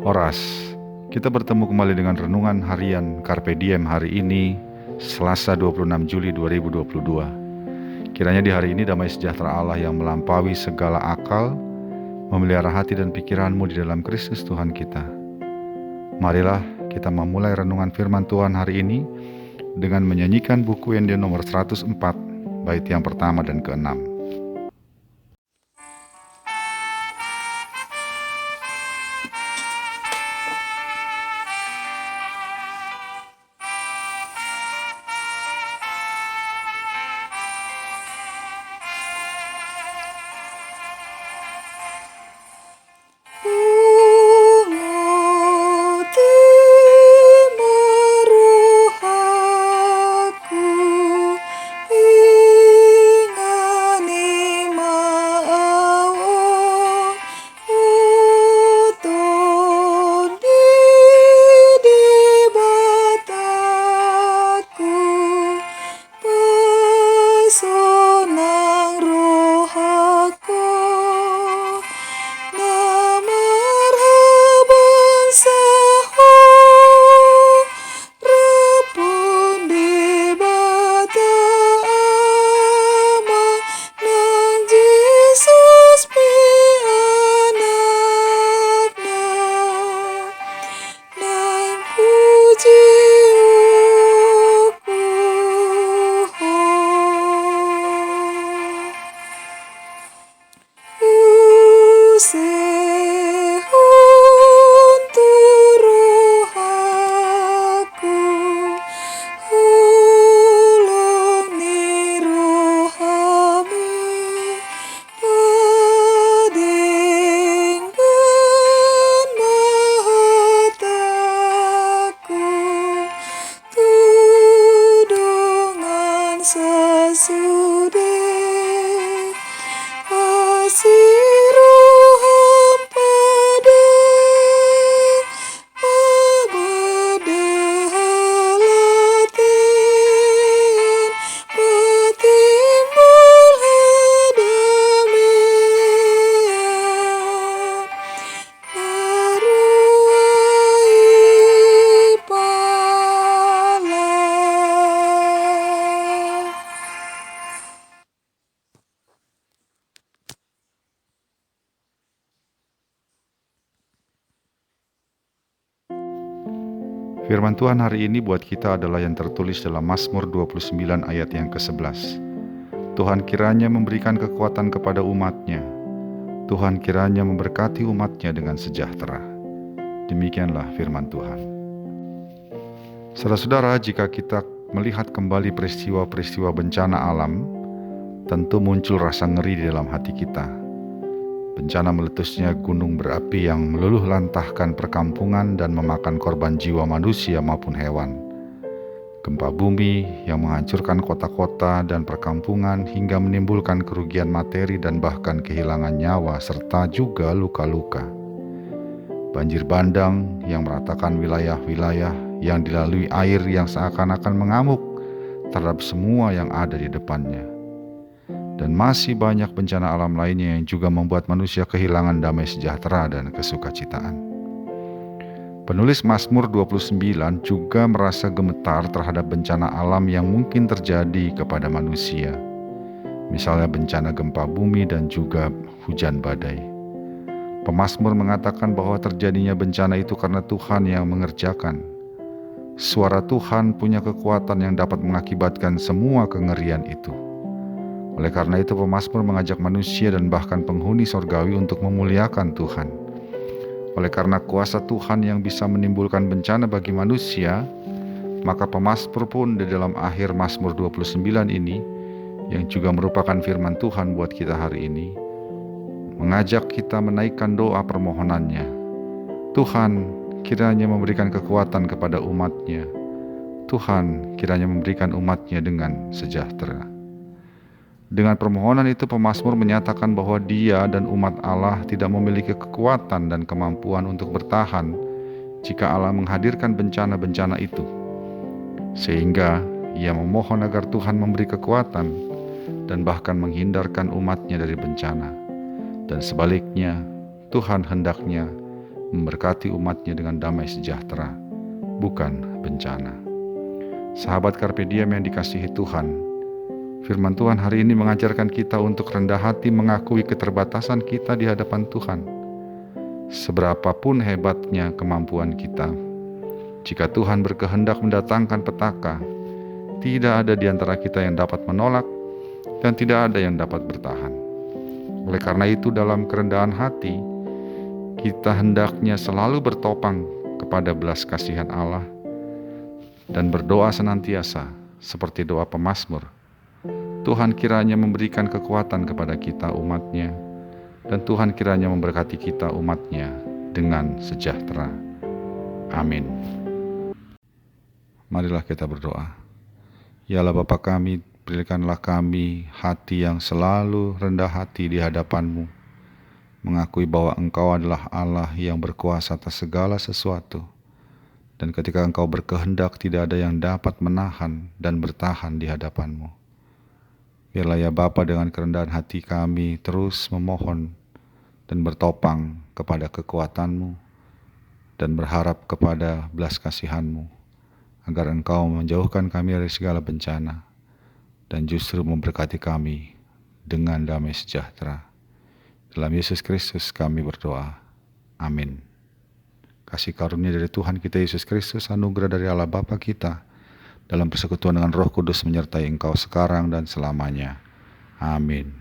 Horas, kita bertemu kembali dengan renungan harian Carpe Diem hari ini, Selasa 26 Juli 2022. Kiranya di hari ini damai sejahtera Allah yang melampaui segala akal, memelihara hati dan pikiranmu di dalam Kristus Tuhan kita. Marilah kita memulai renungan firman Tuhan hari ini dengan menyanyikan buku Yondia nomor 104, bait yang pertama dan ke-6. Firman Tuhan hari ini buat kita adalah yang tertulis dalam Mazmur 29 ayat yang ke-11. Tuhan kiranya memberikan kekuatan kepada umat-Nya. Tuhan kiranya memberkati umat-Nya dengan sejahtera. Demikianlah firman Tuhan. Saudara-saudara, jika kita melihat kembali peristiwa-peristiwa bencana alam, tentu muncul rasa ngeri di dalam hati kita. Bencana meletusnya gunung berapi yang meluluh lantahkan perkampungan dan memakan korban jiwa manusia maupun hewan. Gempa bumi yang menghancurkan kota-kota dan perkampungan hingga menimbulkan kerugian materi dan bahkan kehilangan nyawa serta juga luka-luka. Banjir bandang yang meratakan wilayah-wilayah yang dilalui air yang seakan-akan mengamuk terhadap semua yang ada di depannya. Dan masih banyak bencana alam lainnya yang juga membuat manusia kehilangan damai sejahtera dan kesukacitaan. Penulis Mazmur 29 juga merasa gemetar terhadap bencana alam yang mungkin terjadi kepada manusia. Misalnya bencana gempa bumi dan juga hujan badai. Pemazmur mengatakan bahwa terjadinya bencana itu karena Tuhan yang mengerjakan. Suara Tuhan punya kekuatan yang dapat mengakibatkan semua kengerian itu. Oleh karena itu pemazmur mengajak manusia dan bahkan penghuni sorgawi untuk memuliakan Tuhan. Oleh karena kuasa Tuhan yang bisa menimbulkan bencana bagi manusia, maka pemazmur pun di dalam akhir Mazmur 29 ini, yang juga merupakan firman Tuhan buat kita hari ini, mengajak kita menaikkan doa permohonannya. Tuhan kiranya memberikan kekuatan kepada umat-Nya. Tuhan kiranya memberikan umat-Nya dengan sejahtera. Dengan permohonan itu pemazmur menyatakan bahwa dia dan umat Allah tidak memiliki kekuatan dan kemampuan untuk bertahan jika Allah menghadirkan bencana-bencana itu. Sehingga ia memohon agar Tuhan memberi kekuatan dan bahkan menghindarkan umat-Nya dari bencana. Dan sebaliknya, Tuhan hendaknya memberkati umatnya dengan damai sejahtera, bukan bencana. Sahabat Carpe Diem yang dikasihi Tuhan, firman Tuhan hari ini mengajarkan kita untuk rendah hati mengakui keterbatasan kita di hadapan Tuhan. Seberapapun hebatnya kemampuan kita, jika Tuhan berkehendak mendatangkan petaka, tidak ada di antara kita yang dapat menolak dan tidak ada yang dapat bertahan. Oleh karena itu, dalam kerendahan hati, kita hendaknya selalu bertopang kepada belas kasihan Allah dan berdoa senantiasa seperti doa pemazmur. Tuhan kiranya memberikan kekuatan kepada kita umat-Nya, dan Tuhan kiranya memberkati kita umat-Nya dengan sejahtera. Amin. Marilah kita berdoa. Ya Allah Bapa kami, berikanlah kami hati yang selalu rendah hati di hadapan-Mu, mengakui bahwa Engkau adalah Allah yang berkuasa atas segala sesuatu, dan ketika Engkau berkehendak tidak ada yang dapat menahan dan bertahan di hadapan-Mu. Biarlah ya Bapa, dengan kerendahan hati kami terus memohon dan bertopang kepada kekuatan-Mu dan berharap kepada belas kasihan-Mu, agar Engkau menjauhkan kami dari segala bencana dan justru memberkati kami dengan damai sejahtera. Dalam Yesus Kristus kami berdoa. Amin. Kasih karunia dari Tuhan kita Yesus Kristus, anugerah dari Allah Bapa kita, dalam persekutuan dengan Roh Kudus menyertai engkau sekarang dan selamanya. Amin.